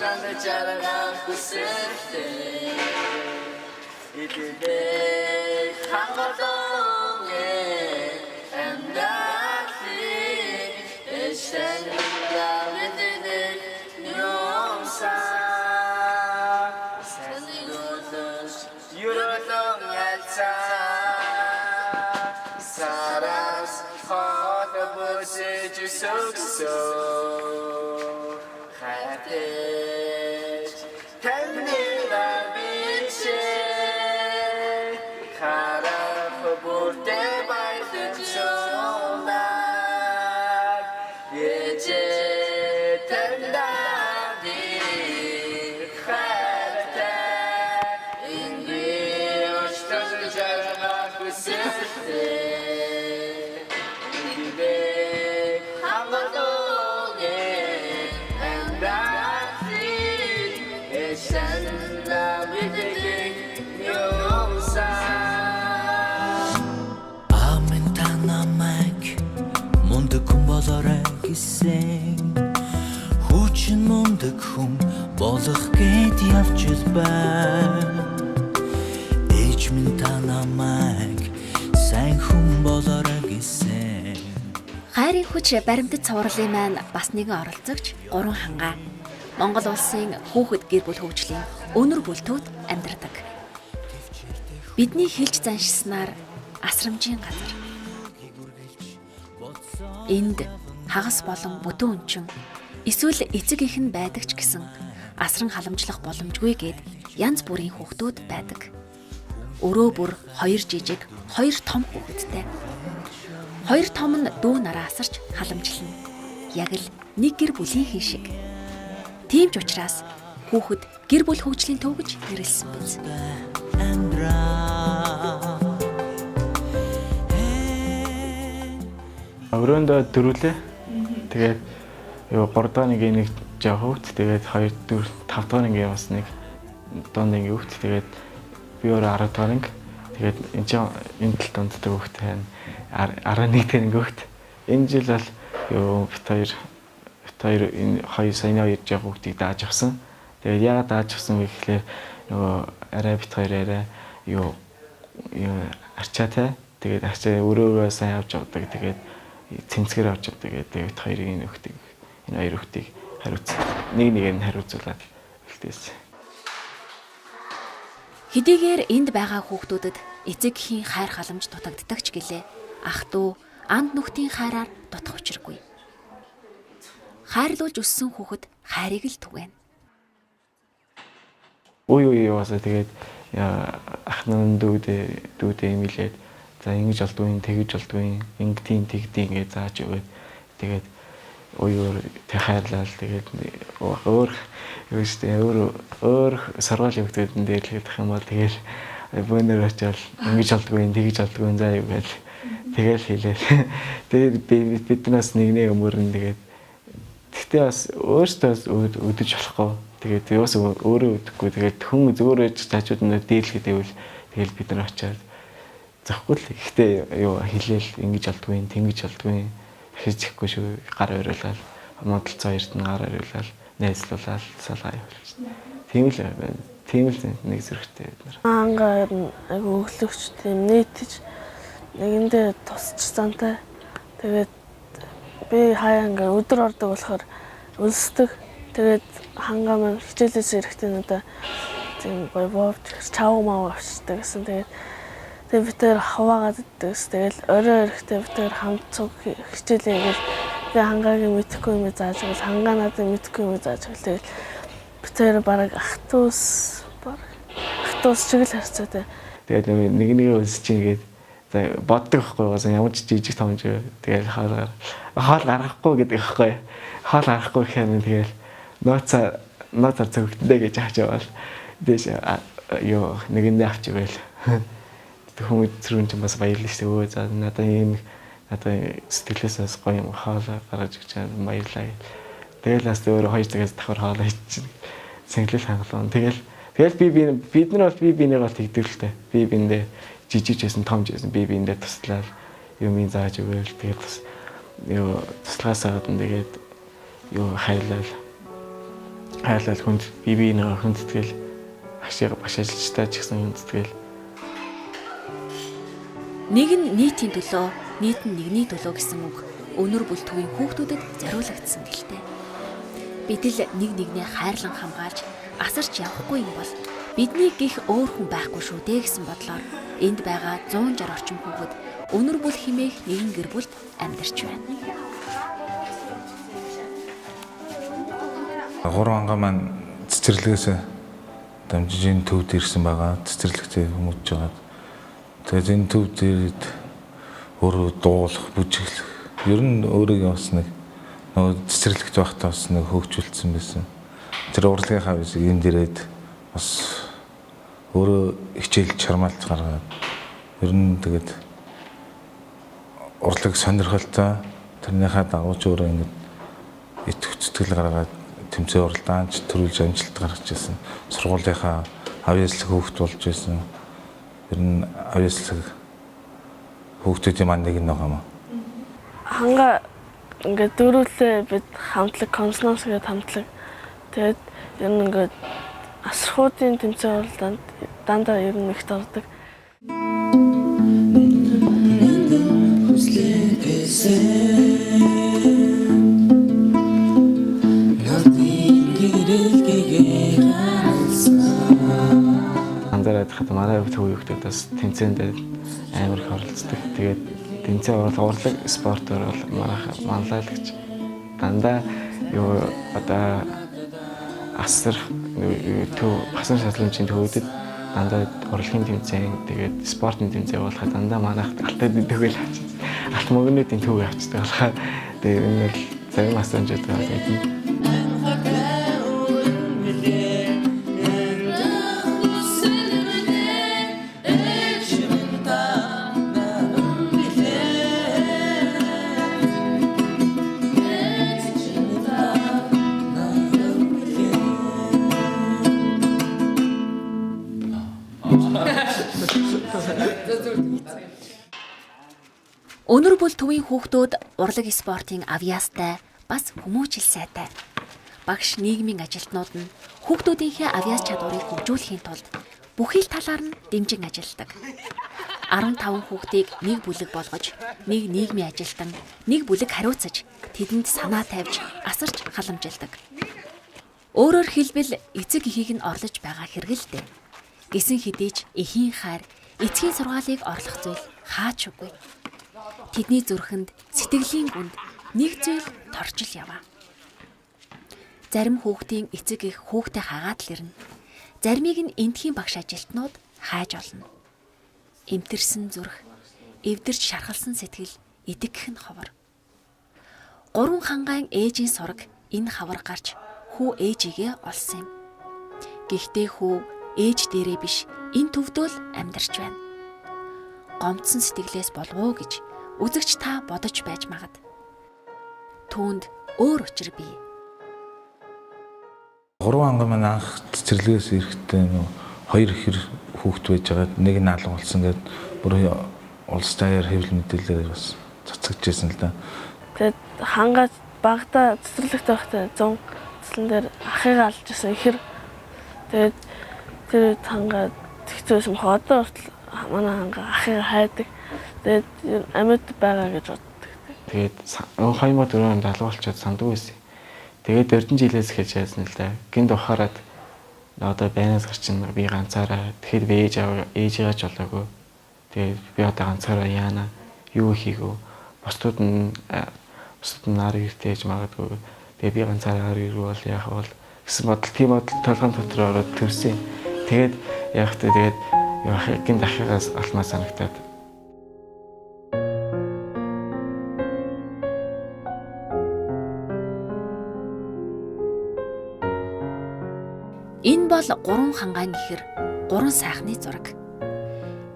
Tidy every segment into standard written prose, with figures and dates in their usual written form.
Sandı çarına kusırdı İdide hangadonge Emdati Eşten davetini Nyomsa Seni götür Yürüdüm yatsa Saras Hata bıcıcı sokso Hayatı Kendine bir şey Karafı burada baydın sonlar Gece tenden bir hayata İndi uçtan canına kısırdı İndi havadone Emdati Eşenle bitirdik yoksa Амин танамайг мундаг хүн болоорой гэсэн Хүчин мундаг хүн болох гэд явж л байна Ээж минь танамайг сайн хүн болоорой гэсэн Хайрын хүч баримтат цувралын маань бас нэгэн оролцогч гурван хангаа. Монгол улсын хүүхэд гэр бүл хөгжлийн өнөр бүлтүүд амьдардаг. Бидний хэлж заншснаар асрамжийн газар. Энд хагас болон бүдүүн өнчин эсвэл эцэг их нь байдаг ч гэсэн асран халамжлах боломжгүй гэд янз бүрийн хүүхдүүд байдаг. Өрөө бүр 2 жижиг, 2 том хүүхэдтэй. 2 том нь дүү нараа асарч халамжлана. Яг л нэг гэр бүлийн хэн шиг. Тийм ч учраас хүүхэд гэр бүл хөгжлийн төв гэж нэрлсэн биз. Өрөөндөө дөрүлээ. Тэгээд 3 дахь нэг жаа хөвт, тэгээд 2 4 5 дахь нэг бас нэг донд нэг хөвт, тэгээд би өөрөө 10 дахь нэг. Тэгээд энэ тал дундтай хөвт байна. 11 дахь нэг хөвт. Энэ жил бол бит хоёр энэ саяны 2 жаа хөвтийг дааж авсан. Тэгээд яагаад дааж авсан вэ гэхээр арай бит хоёр арай арчаатай. Тэгээд арчаа өрөөгөө сайн авч авдаг. Тэгээд цэнцгэр авч авдаг. Тэгээд хоёрын энэ хоёр хүүхдийг хариуцсан. Нэг нь хариуцуулаад эхэлсэн. Хэдийгээр энд байгаа хүүхдүүдэд эцэгхийн хайр халамж дутагддаг ч гэлээ ах トゥ анд нүхтийн хайраар дутах учиргүй. Хайрлуулж өссөн хүүхэд хайрыг л түгэн. Ой яасаа тэгээд ахнан дүүдээ имэлээд за ингэж олдгүй тэгж олдгүй ингэдийн тэгдийн гэж зааж өгөөд тэгээд тэг хайрлал тэгээд өөр сургуулийн хүүхдүүдэн дээр л хэлэх юм бол тэгээд бөөнөр очивол ингэж олдгүй тэгж олдгүй заа юу гэж тэгэл хэлээ. Тэгээд биднээс нэг өмөрн тэгээд гэхдээ бас өөртөө өдөж болохгүй. Тэгээд яас өөрөө өдөхгүй. Тэгээд хүн зүгээр ээж таачууд нь дийлэхэд ивэл тэгэл бид нар очиад захгүй л. Гэхдээ хэлээл ингэж олдгүй, тэнгиж олдгүй. Хийчихгүй шүү. Гар ойруулаад модалцоо хоёрт нь гар ойруулаад найзлуулаад салгаа явуулчихна. Тийм л нэг зэрэгтэй бид нар. Ангаар айгу өглөгч тийм нийтж нэгэндээ тусч зантай. Тэгээд би хаяа ингээ өдөр ордог болохоор өлсдөг. Тэгээд хангаа маань хичээлээс ирэхдээ надаа тийм боовч чав маа авчдаг гэсэн. Тэгээд бид тэр хаваагаад иддэг. Тэгэл орой ирэхдээ бид тэр хамт цуг хичээлээ ингээл би хангаагийн мэдхгүй юм зааж өгөл хангаа надад мэдхгүй юм зааж өгөл. Тэгэл бид тэр бараг ах トゥ шиг л харцаатай. Тэгээд нэг өлсөж чинь гээд боддог байхгүй ямар ч жижиг томж тэгээд хаал гарахгүй гэдэг байхгүй. Хаал гарахгүй гэхээр тэгээд ноцаар зөвхөндөө гэж хааж аваад дээш нэгэндээ авч ивэл хүмүүс зүрхэн ч бас баярлалаа шүү. Өө за надад сэтгэлээсээ гоё юм хаалаа гаргаж өгч баярлалаа. Тэгэл бас өөрөө 2 цагаас давхар хаалаа хийчих. Сэнгэлэл хангалуун. Тэгэл бид нар бол бинийг бол тэгдэлтэй. Би биндээ жижиг байсан том байсан би биндээ туслаад юм зааж өгөөл тэгээд бас туслахаас гадна тэгээд хайрлал хайлал хүнд бие нэг хүндэтгэл багш ажилчтай ч гэсэн хүндэтгэл. Нэг нь нийтийн төлөө, нийт нь нэгний төлөө гэсэн үг өнөр бүл төвийн хүүхдүүдэд зориулагдсан гэлтэй. Бид л нэг нэгнээ хайрлан хамгаалж асарч явахгүй юм бол бидний гих өөр хүн байхгүй шүү дээ гэсэн бодлоор энд байгаа 160 орчим хүүхэд өнөр бүл химээх нэгэн гэр бүлд амьдарч байна. 3 ангаа маань цэцэрлэгээс дамжиж энэ төвд ирсэн байгаа. Цэцэрлэгтэй хүмүүж байгаа. Тэгээд энэ төвд ирээд өөрөө дуулах, бүжиглэх. Ер нь өөрийгөө бас нэг нөгөө цэцэрлэгт байхдаа бас нэг хөгжүүлсэн байсан. Тэр урлагийнхаа үсэг энд ирээд бас өөрөө хичээл чармаалт гаргаад ер нь тэгээд урлаг сонирхолтой тэрнийхээ дагуу ч өөрөө ингэ итгэл гаргаад тэмцээн уралдаанч төрүүлж амжилт гаргаж ирсэн. Сургуулийнхаа авьяаслаг хүүхд болж байсан. Ер нь авьяаслаг хүүхдүүдийн маань нэг нь байгаа юм. Ханга ингээд дөрүүлээ бид хамтлаг консонанс гэдэг хамтлаг. Тэгээд ер нь ингээд асархуудын тэмцээн уралдаанд дандаа ер нь ихт ордог. Анзаараад хад манай хүүхдүүд бас тэмцээнд амар их оролцдог. Тэгээд тэмцээн урлаг спортоор бол манлайлагч дандаа юу одоо асар төв хасан шалгаламжийн төвөдөд дандаа урлагийн тэмцээн тэгээд спортын тэмцээн болоход дандаа манайх алтад идэвхэл авчих. Алт мөнгөнүүдийн төв авчдаг болохоор тэгээд энэ бол зарим асуужууд байгаа гэдэг. Өнөр бүл төвийн хүүхдүүд урлаг спортын авьяастай бас хүмүүжил сайтай. Багш нийгмийн ажилтнууд нь хүүхдүүдийнхээ авьяас чадварыг хөгжүүлэхийн тулд бүхий л талаар нь дэмжин ажилладаг. 15 хүүхдийг нэг бүлэг болгож, нэг нийгмийн ажилтан, нэг бүлэг хариуцаж, тэдэнд санаа тавьж, асарч халамжилдаг. Өөрөөр хэлбэл эцэг эхийг нь орлож байгаа хэрэгэлтэй. Гисэн хэдий ч эхийн хайр, эцгийн сургаалыг орлох зүйл хаач үгүй. Тэдний зүрхэнд сэтгэлийн гүнд нэг зүйл торчил яваа. Зарим хүүхдийн эцэг их хүүхдээ хагаад л ирнэ. Заримыг нь эндхийн багш ажилтнууд хайж олно. Эмтэрсэн зүрх, эвдэрч шархалсан сэтгэл идэгх нь ховор. 3 хангаан ээжийн сураг энэ хавар гарч хүү ээжигээ олсон юм. Гэхдээ хүү ээж дээрээ биш энэ төвдөө л амьдарч байна. Гомдсон сэтгэлээс болов уу гэж үзэгч та бодож байж магад. Түүнд өөр учир бий. 3 ангаа маань анх цэцэрлэгээс ирэхдээ хоёр ихэр хүүхэд байж байгаа. Нэг нь алга болсон гэдэг бүр улс даяар хэвлэл мэдээлэлээр бас цацагдчихсэн л да. Тэгээд хангаа багада цэцэрлэгт байхдаа 100 цэцлэн дээр ахыгаа алж ирсэн ихэр. Тэгээд тэр хангаа тэгтээсэн одоо хүртэл манай хангаа ахыгаа хайдаг. Тэгээд амьд байгаа гэж боддог. Тэгээд 2004 онд алга болчиход сандгүй байсан. Тэгээд өрдөн жилээс эхэлж яасан л да. Гинт ухаарад одоо байнаас гарчин би ганцаараа тэгэхэд би ээжийгээ ч болоогүй. Тэгээд би одоо ганцаараа яана юу хийгөө. Бусдууд нь нар иртэж магадгүй. Тэгээд би ганцаараа ирвэл яах вэ гэсэн бодол тийм бодол толгойн дотор ороод төрсөн. Тэгээд яах вэ тэгээд гинт ахигаас алмаа санагтаад. Энэ бол 3 хангаан ихэр, 3 сайхны зураг.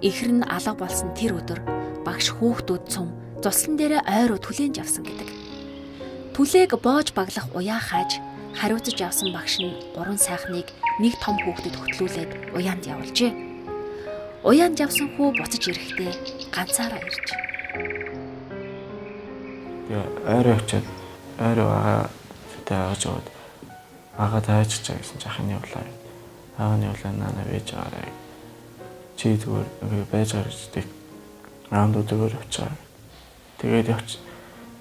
Ихэр нь алга болсон тэр өдөр багш хүүхдүүд цум цуслан дээрээ ойроо түлэнж авсан гэдэг. Түлээг боож баглах уяа хааж хариуцаж явсан багш нь 3 сайхныг нэг том хүүхдэд хөтлүүлээд уяанд явуулжээ. Уяанд явсан хүү буцаж ирэхдээ ганцаараа ирж. Тэгээ ойроо очиод ойроо байгаа аваад Ага тааччаа гэсэн чи ахын явлаа. Ааны явлаа нана вэж аваарай. Чи зүгээр байж гарч тийг аанд өдөөр явчаа. Тэгээд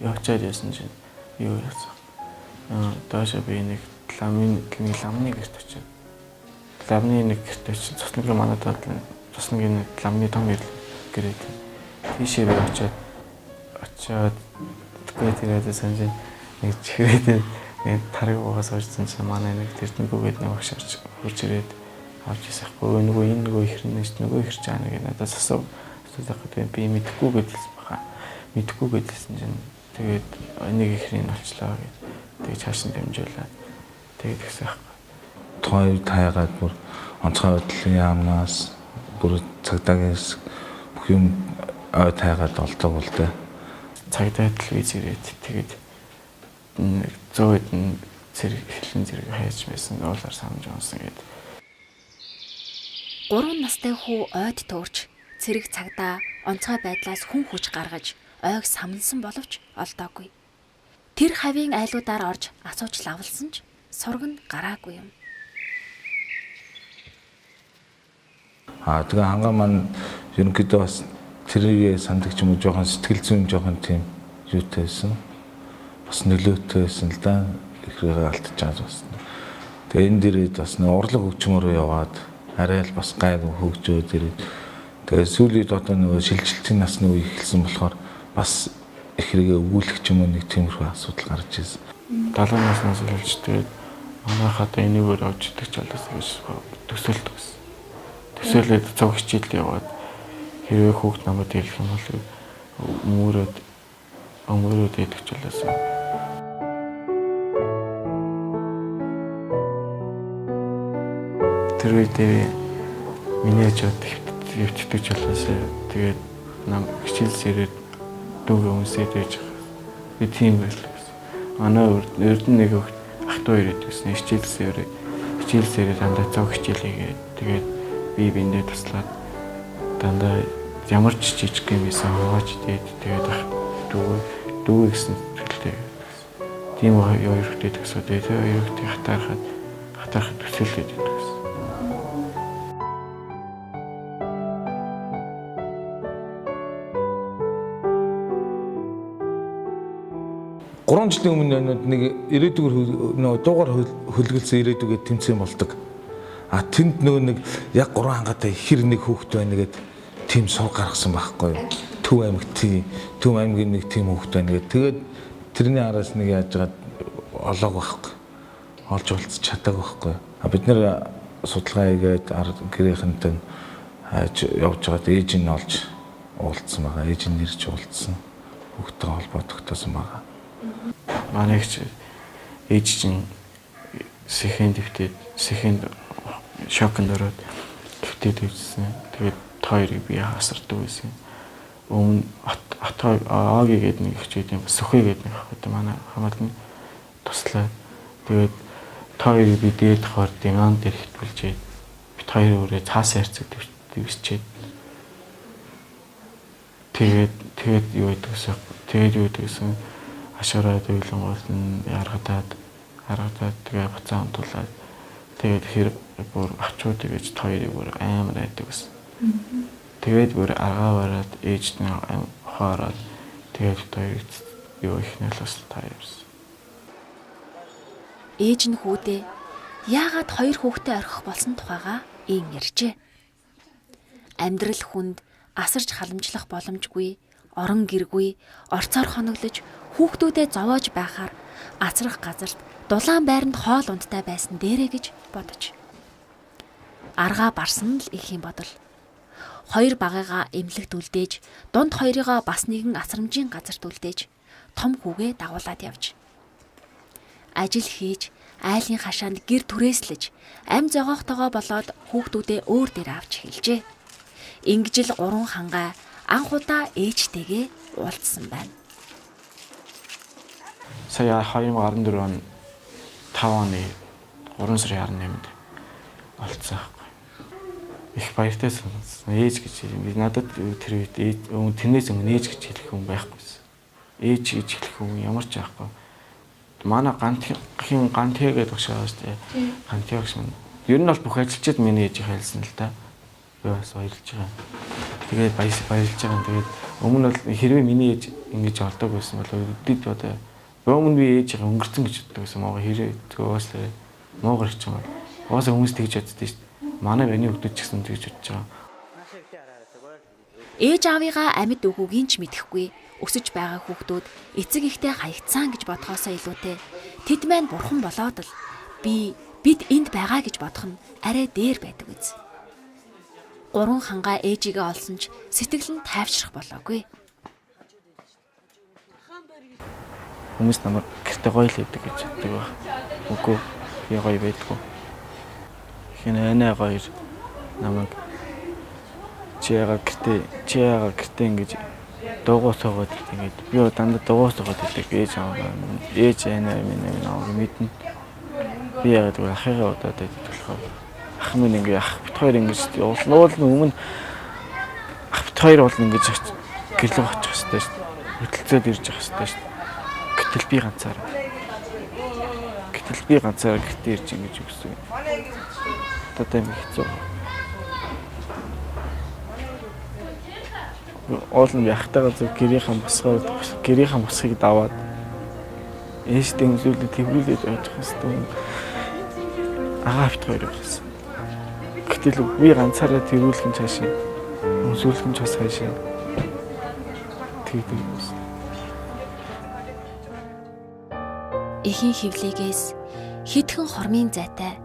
явчаад яасан чинь юу яасан. Доош би нэг ламны гэрт очив. Ламны нэг гэрт очив. Цусны манадад цусны ламны том гэрээд тийшээ би очиад тэгээд санаж нэг чихрээд нэг тариг угаас орсон чинь манай нэг тэрнэгүүгээд нэг багш хурж ирээд авч ясахгүй нөгөө энэ нөгөө ихрэнээс нөгөө ихэр чаа нэг надад асуух гэдэг би мэдэхгүй гэдэлсэн баха. Мэдэхгүй гэдэлсэн чинь тэгээд нэг ихрийг олчлаа гэдэг. Тэгээд цааш нь дамжуулаад тэгээд гэсэн байхгүй. Той тайгаад бүр онцгой байдлын яамнаас бүр цагдаагаас бүх юм ой тайгаад олдог бол тэ. Цагдаа телевиз ирээд тэгээд 100 хэдэн хэлэн зэрэг хайж байсан уулаар санаж онсон гэдэг. 3 настай хүү ойд туурч цэрэг цагдаа онцгой байдлаас хүн хүч гаргаж ойг самнсан боловч олдоогүй. Тэр хавийн айлуудаар орж асууж лавлсан ч сураг нь гараагүй юм. Тэгээ хангаа маань ерөнхийдөө бас тэрийг санддаг ч юм уу жоохон сэтгэл зүйн жоохон тийм юутай байсан. Бас нөлөөтэй байсан л да. Ихрээгээ алдчихад бас. Тэгээ энэ дээрээ бас нэг урлаг хөгжмөрөө яваад арай л бас гайгүй хөгжөөд ирээд тэгээ сүүлийн одоо нөгөө шилжилтийн насны үе эхэлсэн болохоор бас ихрээгээ өгүүлэх ч юм уу нэг тиймэрхүү асуудал гарч ирсэн. 70 наснаас болж тэгээд манайхаа одоо энийгээр авч идэх ч болоос гэж төсөөлдөг гэсэн. Төсөөлөд цог хичээлд яваад хэрвээ хүүхд намайг хэлэх юм бол өмөрөөд идэх ч болоос. Тэр үедээ миний ачаад хөвчдөг ч болоос тэгээд нам хичээлсээрээ дүүгээ өмсөд байж байгаа. Би тийм байлаа гэсэн. Манай урд нь нэг ах トイレ гэсэн хичээлсээрээ дандаа цог хичээл хийгээд тэгээд би биндээ туслаад дандаа ямар ч жижиг юм байсан хооч тэгээд дүү гэсэн хэлтэй. Тийм хоёр хөтэй гэсэн. Тэгээд хоёр хөтэй хатаархад төсөөлөд байдаг гэсэн. Гурван жилийн өмнө нэг ирээдүгээр нөгөө дуугар хөлгөлсөн ирээдүгээ тэмцээн болдог. Тэнд нөгөө нэг яг 3 хангаатай хэр нэг хүүхэд байна гэд тийм сур гаргасан байхгүй юу? Төв аймгийн нэг тийм хүүхэд байна гэд. Тэгээд тэрний араас нэг яаж жагаад олоог байхгүй. Олж уулзч чадаагүй байхгүй. Бид нэр судалгаа хийгээд гэрийнхэнтэй явж байгаад ээж нь олж уулзсан байгаа. Ээж нь нэрч уулзсан. Хүүхдтэй холбоо тогтоосон байгаа. Манай ээж чинь сэхэнд шокнд ороод дэвтээд ивсэн. Тэгээд хоёрыг би хасардаг байсан. Өмнө Аги гэдэг нэг их чийд юм Сүхэ гэдэг нэг ах манай хамаатны туслаа. Тэгээд хоёрыг би дээд хоор диван дээр хитүүлжээ. Бид хоёр өөрөө цаас хайрцаг дэвсчээд. Тэгээд юу гэдэгсэн ашаараа дэвлэнгууд нь харагдаад тэгээ буцаан тулаад тэгээд хэр бүр ачууд гэж хоёрыг бүр амар айдаг гэсэн. Тэгээд бүр аргаа бараад ээжтэй хоороод тэгээд хоёрыг юу их нэлээс таарсан. Ээж нь хүүдээ яагаад 2 хүүхдээ орхих болсон тухайга ийн ярьжээ. Амьдрал хүнд асарч халамжлах боломжгүй, орон гэргүй, орцоор хоноглож хүүхдүүдэд зовоож байхаар азрах газарт дулаан байранд хоол унттай байсан дээрээ гэж бодож. Аргаа барсан л их юм бодол. 2 багыгаа эмнэлэгт үлдээж, дунд хоёрыгоо бас нэгэн асрамжийн газарт үлдээж, том хүүгээ дагуулад явж. Ажил хийж, айлын хашаанд гэр түрээслэж, ам зогоохтойгоо болоод хүүхдүүдээ өөр дээр авч хэлжээ. Ингэж л 3 хангаа анх удаа ээжтэйгээ уулзсан байна. Сая 2014 он 5 оны 3 сарын 18-нд олцсон байхгүй. Их баяртай санагдсан. Ээж гэж би надад тэр үед тэрнээс өмнө ээж гэж хэлэх хүн байхгүйсэн. Ээж гэж хэлэх хүн ямар ч байхгүй. манай гантхи гэдэг багш байгаа шүү дээ. Гантхи багш минь. Ер нь бол бүх ажилчид миний ээжийг хэлсэн л да. Би бас баярлж байгаа. Тэгээд баярлж байгаа. Тэгээд өмнө бол хэрвээ миний ээж ингэж ордог байсан бол өдөд одоо өмнө би ээжийг өнгөрцөн гэж боддог байсан. Мага хэрэг тгөөс моогор их ч юм. Угаасаа хүмүүс тэгж боддөө шүү дээ. Манай миний хүмүүс ч гэсэн тэгж бодож байгаа. Ээж аавыгаа амьд өгөөгийн ч мэдэхгүй өсөж байгаа хүүхдүүд эцэг ихтэй хаягдсан гэж бодхоосоо илүүтэй тэд маань бурхан болоод л бид энд байгаа гэж бодох нь арай дээр байдаг үз. 3 хангаа ээжигээ олсон ч сэтгэл нь тайвшрах болоогүй. Хүмүүс намайг гэртээ гоё л байдаг гэж боддог баг. Үгүй би гоё байдгүй. Хинэ гоё намайг чи яагаад гэртээ ингэж дуугуусаагаад ингэж би дандаа дуугуусаагаад байдаг ээж анаа минь мэднэ. Би яагаад вэ ахыгаа удаад байдаг болохоор ах минь ингэ ах бит хоёр ингэж уул өмнө ах бит хоёр бол ингэж гэрлэг очих хэвээр шүү дээ. Хөтөлцөөд ирж явах хэвээр шүү дээ. Гэтэл би ганцаараа гэртээ ирж ингэж өгсөн. Одоо юм хэцүү. Олон яхтайгаа зөв гэрийнхаа босхийг даваад ээжтэй өмсүүлээд тэврүүлээд явж хэвээр агаа бит хоёр байсан. Гэтэл би ганцаараа тэрүүлэх нь цаашаа өмсүүлэх нь бас цаашаа тэгдэг байсан. Эхийн хөвлөгөөс хитгэн хормын зайтай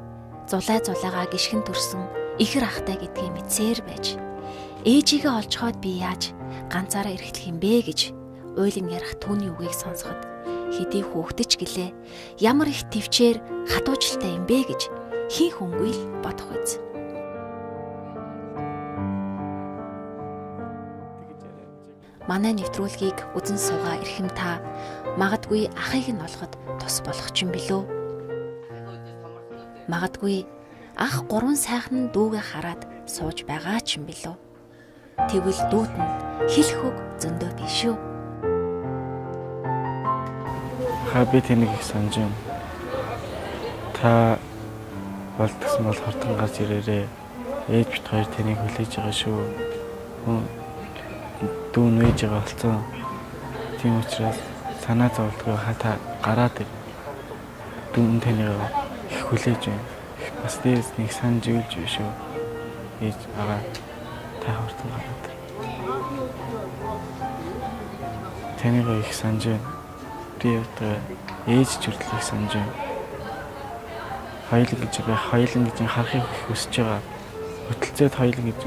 зулайгаа гიშгэн төрсөн ихэр ахтай гэдгийг мэдсээр байж ээжигээ олж хоод би яаж ганцаараа эрхлэх юм бэ гэж уйлан ярих түүний үгийг сонсоход хэдий хөөгдөж гэлээ ямар их төвчээр хатуужилтай юм бэ гэж хин хөнгөө л бодох үз. Манай нэвтрүүлгийг үзэн суугаа ирэхэм та магадгүй ахыг нь олоход тус болох ч юм билүү. Магадгүй ах 3 сайхан дүүгээ хараад сууж байгаа ч юм билүү. Тэгвэл дүүд нь хэлэх үг зөндөө биш үү? Би тэнийг их санаж байна. Та болтгсон бол хортон гарч ирээрээ. Ээж бит хоёр тэнийг хүлээж байгаа шүү. Дүүн ээж байгаа болсон. Тийм учраас санаа зовлтгоо хата гараад дүүн тэнийг их хүлээж байна. Бас дээс нэг санаж үйлж биш үү? Ээж агаа та хортон гараад. Тэнийг их санаж байна. Би одоо ээж зүрдлийг санаж байна. Хоёлын гэж харахыг хүсэж байгаа. Хөтөлцөөд хоёлын гэж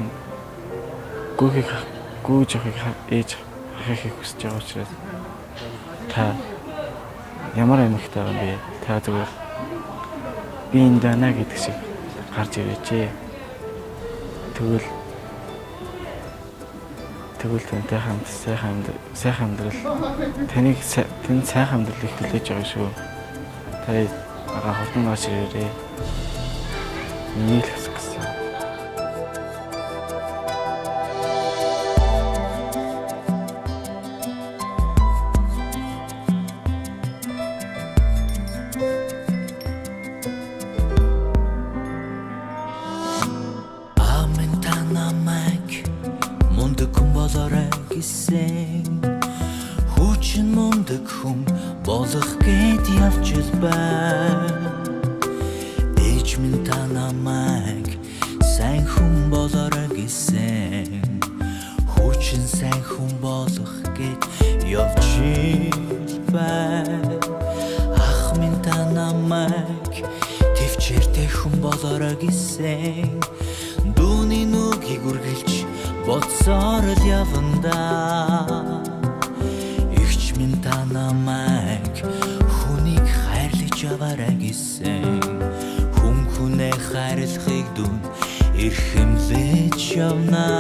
гүйж явахыг ээж харахыг хүсэж байгаа учраас та ямар амьд байгаа юм бэ? Та зүгээр би энэ дана гэдэг шиг гарч ирээч. Тэгвэл тантай хамт сайхан амьдрал таны сайхан амьдралыг хүлээж байгаа шүү. Та агаа хурдан гарч ирээрээ. Нийлэх гэсэн. Хүчин мундаг хүн болох гэд явж байна. Ээж минь та намайг сайн хүн болоорой гэсэн. Хүчин сайн хүн болох гэд явж байна. Ах минь та намайг төвчээртэй хүн болоорой гэсэн. Дүүний нүгийг үргэлж бодсоор л явандаа. Игч минь та намайг хүнийг хайрлаж аваарай гэсэн. Хүн хүнээ хайрлахыг дүн эрхэмлэж явна.